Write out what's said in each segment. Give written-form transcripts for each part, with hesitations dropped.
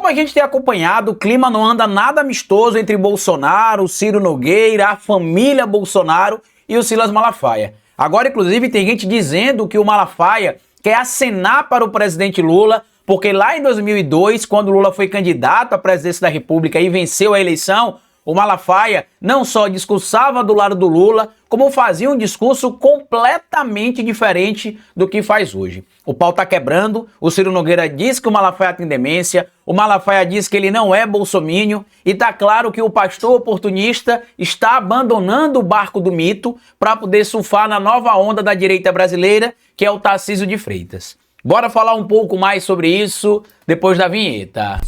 Como a gente tem acompanhado, o clima não anda nada amistoso entre Bolsonaro, Ciro Nogueira, a família Bolsonaro e o Silas Malafaia. Agora, inclusive, tem gente dizendo que o Malafaia quer acenar para o presidente Lula, porque lá em 2002, quando Lula foi candidato à presidência da República e venceu a eleição, o Malafaia não só discursava do lado do Lula, como fazia um discurso completamente diferente do que faz hoje. O pau tá quebrando, o Ciro Nogueira diz que o Malafaia tem demência, o Malafaia diz que ele não é bolsomínio, e tá claro que o pastor oportunista está abandonando o barco do mito para poder surfar na nova onda da direita brasileira, que é o Tarcísio de Freitas. Bora falar um pouco mais sobre isso depois da vinheta.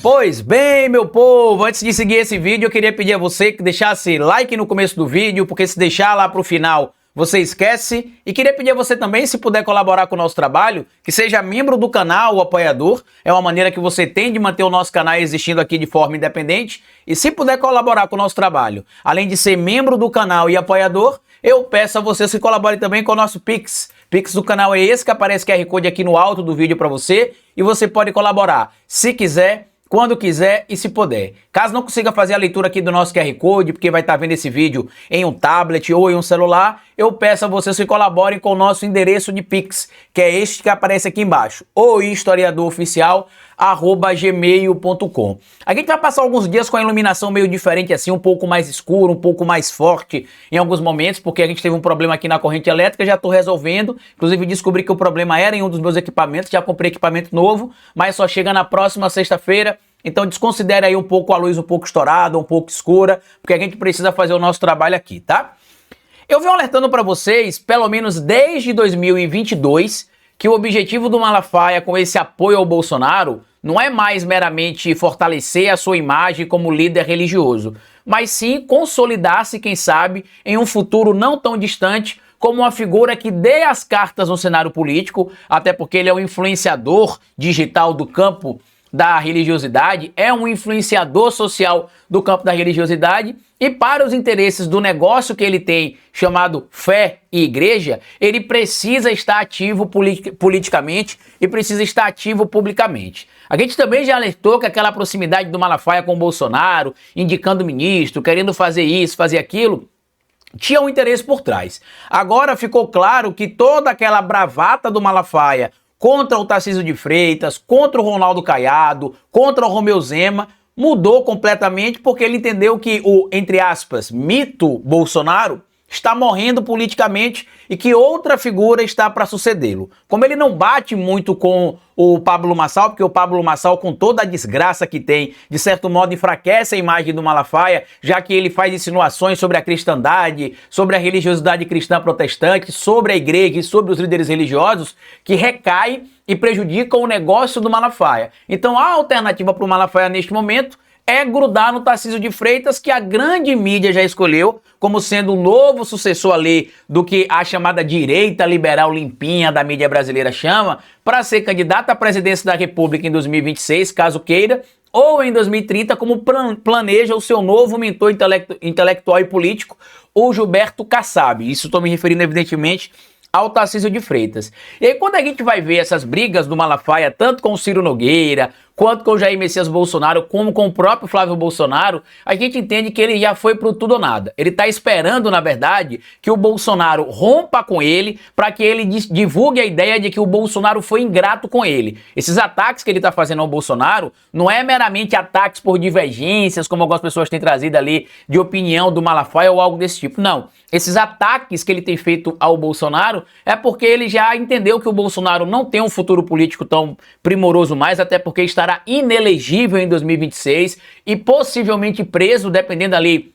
Pois bem, meu povo, antes de seguir esse vídeo, eu queria pedir a você que deixasse like no começo do vídeo, porque se deixar lá pro final, você esquece. E queria pedir a você também, se puder colaborar com o nosso trabalho, que seja membro do canal, o apoiador. É uma maneira que você tem de manter o nosso canal existindo aqui de forma independente. E se puder colaborar com o nosso trabalho, além de ser membro do canal e apoiador, eu peço a você que colabore também com o nosso Pix. Pix do canal é esse que aparece QR Code aqui no alto do vídeo para você. E você pode colaborar, se quiser, quando quiser e se puder. Caso não consiga fazer a leitura aqui do nosso QR Code, porque vai estar vendo esse vídeo em um tablet ou em um celular, eu peço a vocês que colaborem com o nosso endereço de Pix, que é este que aparece aqui embaixo, ohistoriadoroficial@gmail.com. A gente vai passar alguns dias com a iluminação meio diferente assim, um pouco mais escuro, um pouco mais forte em alguns momentos, porque a gente teve um problema aqui na corrente elétrica, já estou resolvendo. Inclusive descobri que o problema era em um dos meus equipamentos, já comprei equipamento novo, mas só chega na próxima sexta-feira. Então desconsidere aí um pouco a luz um pouco estourada, um pouco escura, porque a gente precisa fazer o nosso trabalho aqui, tá? Eu venho alertando para vocês, pelo menos desde 2022, que o objetivo do Malafaia com esse apoio ao Bolsonaro não é mais meramente fortalecer a sua imagem como líder religioso, mas sim consolidar-se, quem sabe, em um futuro não tão distante, como uma figura que dê as cartas no cenário político, até porque ele é um influenciador digital do campo da religiosidade, é um influenciador social do campo da religiosidade, e para os interesses do negócio que ele tem, chamado fé e igreja, ele precisa estar ativo politicamente e precisa estar ativo publicamente. A gente também já alertou que aquela proximidade do Malafaia com o Bolsonaro, indicando ministro, querendo fazer isso, fazer aquilo, tinha um interesse por trás. Agora ficou claro que toda aquela bravata do Malafaia contra o Tarcísio de Freitas, contra o Ronaldo Caiado, contra o Romeu Zema, mudou completamente porque ele entendeu que o, entre aspas, mito Bolsonaro está morrendo politicamente e que outra figura está para sucedê-lo. Como ele não bate muito com o Pablo Marçal, porque o Pablo Marçal, com toda a desgraça que tem, de certo modo enfraquece a imagem do Malafaia, já que ele faz insinuações sobre a cristandade, sobre a religiosidade cristã protestante, sobre a igreja e sobre os líderes religiosos, que recai e prejudicam o negócio do Malafaia. Então a alternativa para o Malafaia neste momento é grudar no Tarcísio de Freitas, que a grande mídia já escolheu como sendo o novo sucessor ali do que a chamada direita liberal limpinha da mídia brasileira chama, para ser candidato à presidência da República em 2026, caso queira, ou em 2030, como planeja o seu novo mentor intelectual e político, o Gilberto Kassab. Isso estou me referindo, evidentemente, ao Tarcísio de Freitas. E aí, quando a gente vai ver essas brigas do Malafaia, tanto com o Ciro Nogueira, quanto com o Jair Messias Bolsonaro, como com o próprio Flávio Bolsonaro, a gente entende que ele já foi pro tudo ou nada. Ele tá esperando, na verdade, que o Bolsonaro rompa com ele, para que ele divulgue a ideia de que o Bolsonaro foi ingrato com ele. Esses ataques que ele tá fazendo ao Bolsonaro não é meramente ataques por divergências, como algumas pessoas têm trazido ali, de opinião do Malafaia ou algo desse tipo. Não. Esses ataques que ele tem feito ao Bolsonaro é porque ele já entendeu que o Bolsonaro não tem um futuro político tão primoroso mais, até porque estará inelegível em 2026 e possivelmente preso, dependendo ali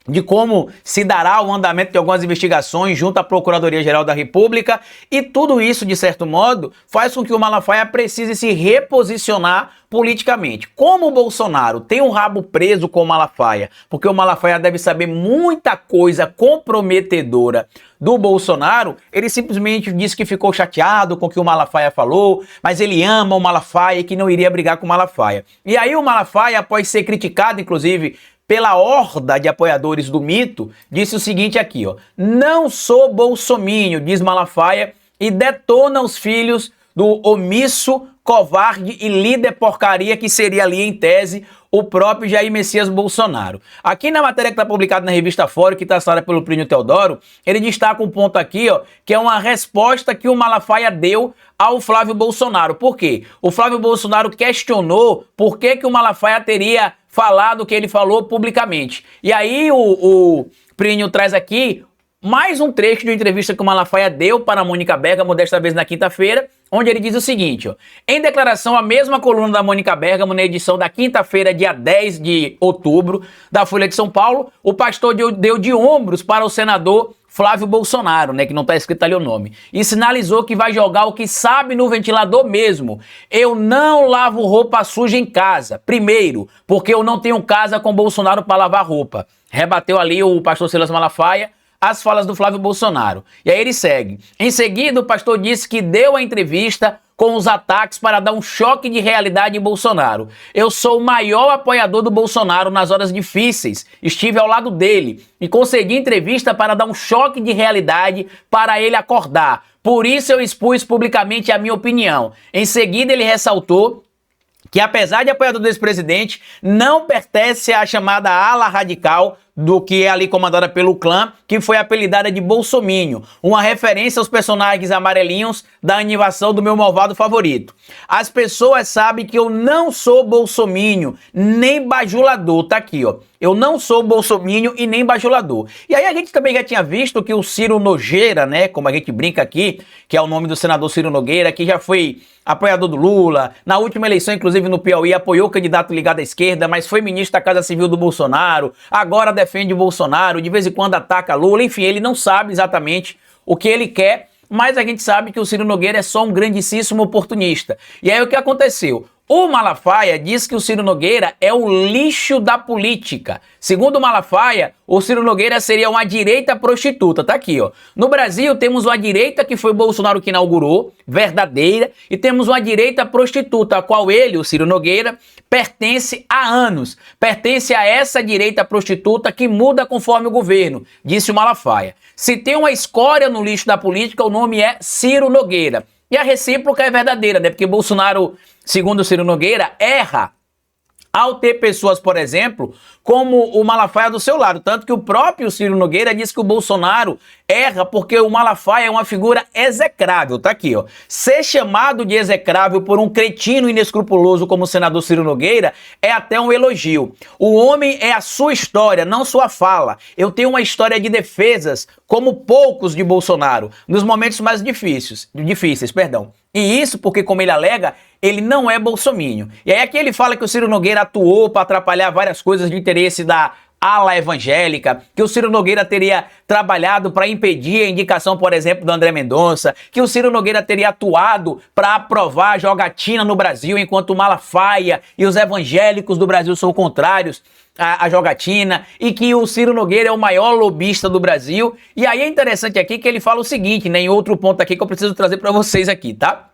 de como se dará o andamento de algumas investigações junto à Procuradoria-Geral da República, e tudo isso, de certo modo, faz com que o Malafaia precise se reposicionar politicamente. Como o Bolsonaro tem um rabo preso com o Malafaia, porque o Malafaia deve saber muita coisa comprometedora do Bolsonaro, ele simplesmente disse que ficou chateado com o que o Malafaia falou, mas ele ama o Malafaia e que não iria brigar com o Malafaia. E aí o Malafaia, após ser criticado, inclusive, pela horda de apoiadores do mito, disse o seguinte aqui, ó: não sou bolsomínio, diz Malafaia, e detona os filhos do omisso, covarde e líder porcaria que seria ali, em tese, o próprio Jair Messias Bolsonaro. Aqui na matéria que está publicada na revista Fórum, que está assinada pelo Plínio Teodoro, ele destaca um ponto aqui, ó, que é uma resposta que o Malafaia deu ao Flávio Bolsonaro. Por quê? O Flávio Bolsonaro questionou por que o Malafaia teria falado o que ele falou publicamente. E aí o Plínio traz aqui mais um trecho de uma entrevista que o Malafaia deu para a Mônica Bergamo, desta vez na quinta-feira, onde ele diz o seguinte, ó: em declaração à mesma coluna da Mônica Bergamo, na edição da quinta-feira, dia 10 de outubro, da Folha de São Paulo, o pastor deu de ombros para o senador Flávio Bolsonaro, né, que não está escrito ali o nome, e sinalizou que vai jogar o que sabe no ventilador mesmo. Eu não lavo roupa suja em casa. Primeiro, porque eu não tenho casa com Bolsonaro para lavar roupa. Rebateu ali o pastor Silas Malafaia as falas do Flávio Bolsonaro. E aí ele segue. Em seguida, o pastor disse que deu a entrevista com os ataques para dar um choque de realidade em Bolsonaro. Eu sou o maior apoiador do Bolsonaro nas horas difíceis. Estive ao lado dele e concedi entrevista para dar um choque de realidade para ele acordar. Por isso eu expus publicamente a minha opinião. Em seguida, ele ressaltou que, apesar de apoiador do ex-presidente, não pertence à chamada ala radical do que é ali comandada pelo clã, que foi apelidada de Bolsomínio, uma referência aos personagens amarelinhos da animação do meu malvado favorito. As pessoas sabem que eu não sou bolsomínio, nem bajulador, tá aqui, ó. Eu não sou bolsomínio e nem bajulador. E aí a gente também já tinha visto que o Ciro Nogueira, né, como a gente brinca aqui, que é o nome do senador Ciro Nogueira, que já foi apoiador do Lula, na última eleição, inclusive no Piauí, apoiou o candidato ligado à esquerda, mas foi ministro da Casa Civil do Bolsonaro, agora defende o Bolsonaro, de vez em quando ataca Lula, enfim, ele não sabe exatamente o que ele quer, mas a gente sabe que o Ciro Nogueira é só um grandíssimo oportunista. E aí o que aconteceu? O Malafaia diz que o Ciro Nogueira é o lixo da política. Segundo o Malafaia, o Ciro Nogueira seria uma direita prostituta. Tá aqui, ó. No Brasil, temos uma direita que foi o Bolsonaro que inaugurou, verdadeira, e temos uma direita prostituta, a qual ele, o Ciro Nogueira, pertence há anos. Pertence a essa direita prostituta que muda conforme o governo, disse o Malafaia. Se tem uma escória no lixo da política, o nome é Ciro Nogueira. E a recíproca é verdadeira, né? Porque Bolsonaro, segundo o Ciro Nogueira, erra ao ter pessoas, por exemplo, como o Malafaia do seu lado. Tanto que o próprio Ciro Nogueira disse que o Bolsonaro erra porque o Malafaia é uma figura execrável. Tá aqui, ó. Ser chamado de execrável por um cretino inescrupuloso como o senador Ciro Nogueira é até um elogio. O homem é a sua história, não sua fala. Eu tenho uma história de defesas como poucos de Bolsonaro, nos momentos mais difíceis, perdão. E isso porque, como ele alega, ele não é bolsomínio. E aí aqui ele fala que o Ciro Nogueira atuou para atrapalhar várias coisas de interesse da ala evangélica, que o Ciro Nogueira teria trabalhado para impedir a indicação, por exemplo, do André Mendonça, que o Ciro Nogueira teria atuado para aprovar a jogatina no Brasil, enquanto o Malafaia e os evangélicos do Brasil são contrários à jogatina, e que o Ciro Nogueira é o maior lobista do Brasil. E aí é interessante aqui que ele fala o seguinte, né, em outro ponto aqui que eu preciso trazer para vocês aqui, tá?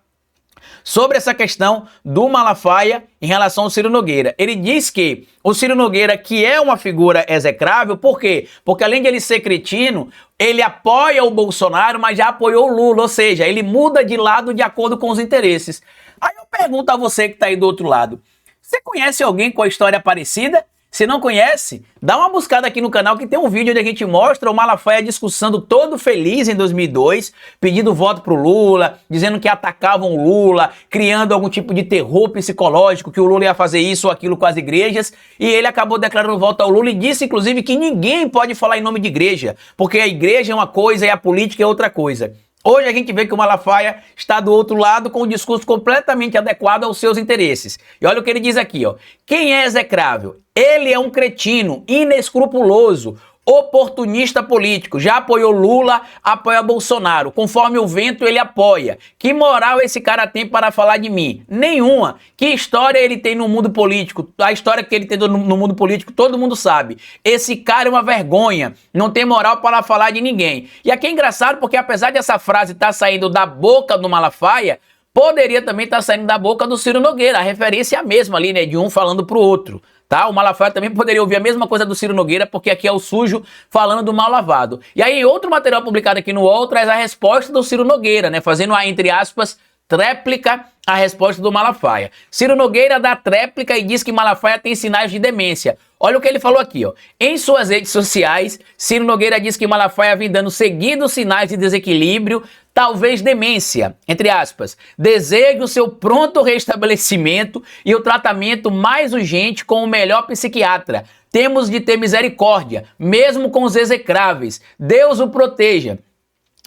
Sobre essa questão do Malafaia em relação ao Ciro Nogueira. Ele diz que o Ciro Nogueira, que é uma figura execrável, por quê? Porque além de ele ser cretino, ele apoia o Bolsonaro, mas já apoiou o Lula, ou seja, ele muda de lado de acordo com os interesses. Aí eu pergunto a você que está aí do outro lado, você conhece alguém com a história parecida? Se não conhece, dá uma buscada aqui no canal que tem um vídeo onde a gente mostra o Malafaia discursando todo feliz em 2002, pedindo voto pro Lula, dizendo que atacavam o Lula, criando algum tipo de terror psicológico, que o Lula ia fazer isso ou aquilo com as igrejas, e ele acabou declarando voto ao Lula e disse, inclusive, que ninguém pode falar em nome de igreja, porque a igreja é uma coisa e a política é outra coisa. Hoje a gente vê que o Malafaia está do outro lado com um discurso completamente adequado aos seus interesses. E olha o que ele diz aqui, ó. Quem é execrável? Ele é um cretino, inescrupuloso, oportunista político. Já apoiou Lula, apoia Bolsonaro. Conforme o vento, ele apoia. Que moral esse cara tem para falar de mim? Nenhuma. Que história ele tem no mundo político? A história que ele tem no mundo político, todo mundo sabe. Esse cara é uma vergonha. Não tem moral para falar de ninguém. E aqui é engraçado porque, apesar dessa frase estar saindo da boca do Malafaia, poderia também estar saindo da boca do Ciro Nogueira. A referência é a mesma ali, né? De um falando pro outro. Tá? O Malafaia também poderia ouvir a mesma coisa do Ciro Nogueira, porque aqui é o sujo falando do mal lavado. E aí, em outro material publicado aqui no UOL, traz a resposta do Ciro Nogueira, né? Fazendo a, entre aspas, tréplica a resposta do Malafaia. Ciro Nogueira dá tréplica e diz que Malafaia tem sinais de demência. Olha o que ele falou aqui, ó. Em suas redes sociais, Ciro Nogueira diz que Malafaia vem dando seguidos sinais de desequilíbrio, talvez demência, entre aspas. Desejo o seu pronto restabelecimento e o tratamento mais urgente com o melhor psiquiatra. Temos de ter misericórdia, mesmo com os execráveis. Deus o proteja.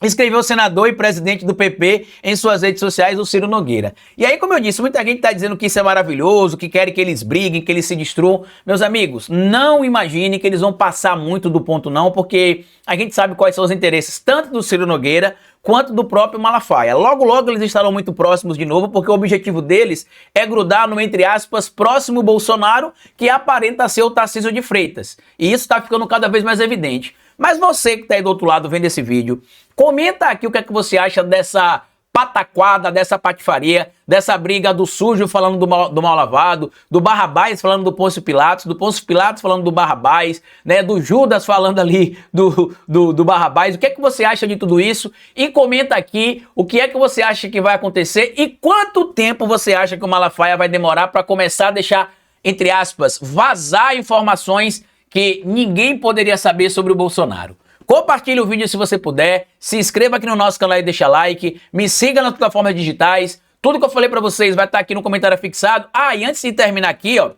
Escreveu o senador e presidente do PP em suas redes sociais, o Ciro Nogueira. E aí, como eu disse, muita gente está dizendo que isso é maravilhoso, que querem que eles briguem, que eles se destruam. Meus amigos, não imagine que eles vão passar muito do ponto não, porque a gente sabe quais são os interesses tanto do Ciro Nogueira quanto do próprio Malafaia. Logo, logo eles estarão muito próximos de novo, porque o objetivo deles é grudar no, entre aspas, próximo Bolsonaro, que aparenta ser o Tarcísio de Freitas. E isso está ficando cada vez mais evidente. Mas você que está aí do outro lado vendo esse vídeo, comenta aqui o que é que você acha dessa pataquada, dessa patifaria, dessa briga do sujo falando do mal lavado, do Barrabás falando do Pôncio Pilatos, do Pôncio Pilatos falando do Barrabás, né, do Judas falando ali do Barrabás. O que é que você acha de tudo isso? E comenta aqui o que é que você acha que vai acontecer e quanto tempo você acha que o Malafaia vai demorar para começar a deixar, entre aspas, vazar informações que ninguém poderia saber sobre o Bolsonaro. Compartilhe o vídeo se você puder, se inscreva aqui no nosso canal e deixa like, me siga nas plataformas digitais, tudo que eu falei pra vocês vai estar aqui no comentário fixado. Ah, e antes de terminar aqui, ó,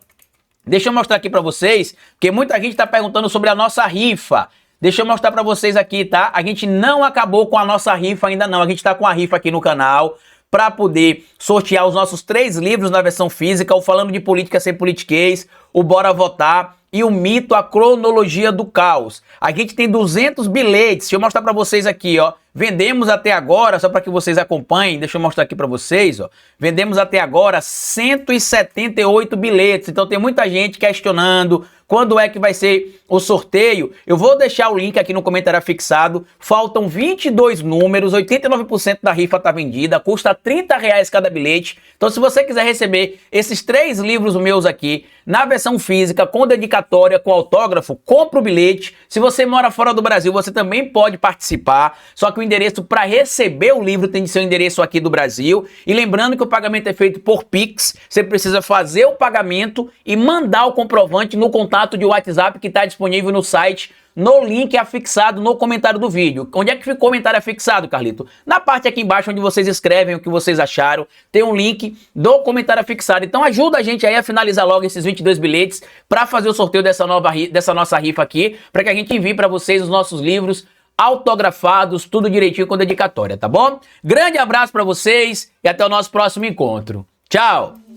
deixa eu mostrar aqui pra vocês, porque muita gente tá perguntando sobre a nossa rifa. Deixa eu mostrar pra vocês aqui, tá? A gente não acabou com a nossa rifa ainda não, a gente tá com a rifa aqui no canal, para poder sortear os nossos 3 livros na versão física, o Falando de Política Sem Politiquês, o Bora Votar e o Mito, a Cronologia do Caos. A gente tem 200 bilhetes, deixa eu mostrar para vocês aqui, ó. Vendemos até agora, só para que vocês acompanhem, deixa eu mostrar aqui para vocês, ó. Vendemos até agora 178 bilhetes, então tem muita gente questionando quando é que vai ser o sorteio. Eu vou deixar o link aqui no comentário fixado. Faltam 22 números, 89% da rifa tá vendida, custa R$30 cada bilhete. Então se você quiser receber esses 3 livros meus aqui, na versão física, com dedicatória, com autógrafo, compra o bilhete. Se você mora fora do Brasil, você também pode participar, só que o endereço para receber o livro tem de ser o endereço aqui do Brasil. E lembrando que o pagamento é feito por Pix, você precisa fazer o pagamento e mandar o comprovante no contato de WhatsApp que está disponível no site, no link afixado no comentário do vídeo. Onde é que fica o comentário afixado, Carlito? Na parte aqui embaixo onde vocês escrevem o que vocês acharam, tem um link do comentário afixado. Então ajuda a gente aí a finalizar logo esses 22 bilhetes para fazer o sorteio dessa nossa rifa aqui, para que a gente envie para vocês os nossos livros autografados, tudo direitinho com dedicatória, tá bom? Grande abraço para vocês e até o nosso próximo encontro. Tchau!